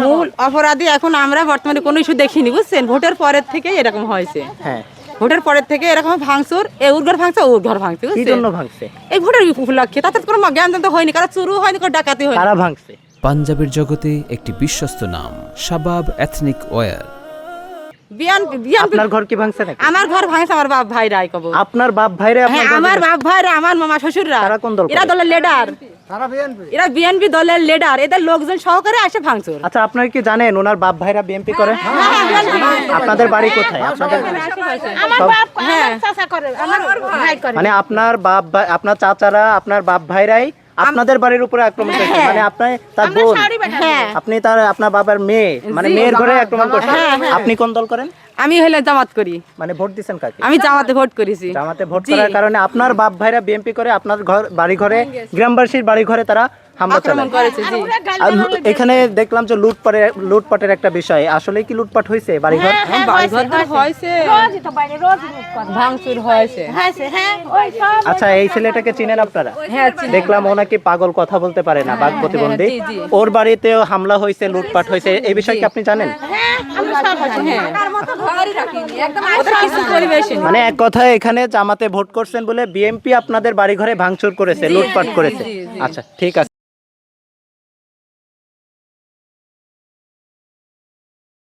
মূল অপরাধী এখন আমরা বর্তমানে কোনো ইস্যু দেখিনি, বুঝছেন? ভোটের পরের থেকে এরকম হয়েছে। হ্যাঁ, ভোটের পরের থেকে এরকম ভাঙচুর, ওর ঘর ভাঙছে, ওর ঘর ভাঙছে, কি বুঝছেন? জন্য ভাঙছে? এই ভোটের উপলক্ষে তাতে কোনো জ্ঞান তো হয়নি, কারো চুরু হয়নি, কারো ডাকাতি হয়নি। কারা ভাঙছে? পাঞ্জাবের জগতে একটি বিশ্বস্ত নাম শাবাব এথনিক ওয়্যার। বিএনপি আপনার ঘর কি ভাঙছে নাকি? আমার ঘর ভাঙছে আমার বাপ ভাইরা, কব। আপনার বাপ ভাইরে হ্যাঁ, আমার বাপ ভাইরা, আমার মামা শ্বশুররা, তারা কোন দল করে? এরা দলের লিডার, এরা বিএনপি দলের লিডার, এদের লোকজন সহকারে আসে ভাঙচুর। আচ্ছা, আপনারা কি জানেন ওনার বাপ ভাইরা বিএনপি করে? আপনাদের বাড়ি কোথায়? আপনাদের আমার সব- বাপ আমার চাচা করে, আমার ভাই করে। মানে আপনার বাপ ভাই, আপনার চাচারা, আপনার বাপ ভাইরাই আপনাদের বাড়ির উপরে আক্রমণ করছে? মানে আপনি তার বোন, হ্যাঁ, আপনি তার আপনার বাবার মেয়ে, মানে মেয়ের ঘরে আক্রমণ করছেন। আপনি কোন দল করেন? আমি হলে জামাত করি, মানে ভোট দিচ্ছেন কাকে? আমি জামাতে ভোট করেছি। জামাতে ভোট জি। করার কারণে আপনার বাপ ভাইরা বিএনপি করে, আপনার ঘর বাড়ি ঘরে, গ্রামবাসীর বাড়ি ঘরে তারা হামলা আক্রমণ চালায়। করেছে, জি। আর এখানে দেখলাম যে লুটপাটের একটা বিষয়, আসলে কি লুটপাট হয়েছে বাড়িঘর? হ্যাঁ, বাড়িঘর তো হয়েছে, রোজই তো বাইরে রোজ লুট করে। ভাঙচুর হয়েছে। হয়েছে, হ্যাঁ, ওই সব আচ্ছা, এই ছেলেটাকে চিনেন আপনারা? হ্যাঁ, চিনি। দেখলাম ও নাকি পাগল, কথা বলতে পারে না, বাক প্রতিবন্ধী। জি, জি। ওর বাড়িতেও হামলা হয়েছে, লুটপাট হয়েছে, এই বিষয়ে কি আপনি জানেন? হ্যাঁ, আমরা সব জানি। হ্যাঁ, ওদের কিছু পরিবেশে নেই। মানে এক কথায় এখানে জামাতে ভোট করছেন বলে বিএনপি আপনাদের বাড়ি ঘরে ভাঙচুর করেছে, লুটপাট করেছে। জি, জি। আচ্ছা, ঠিক আছে।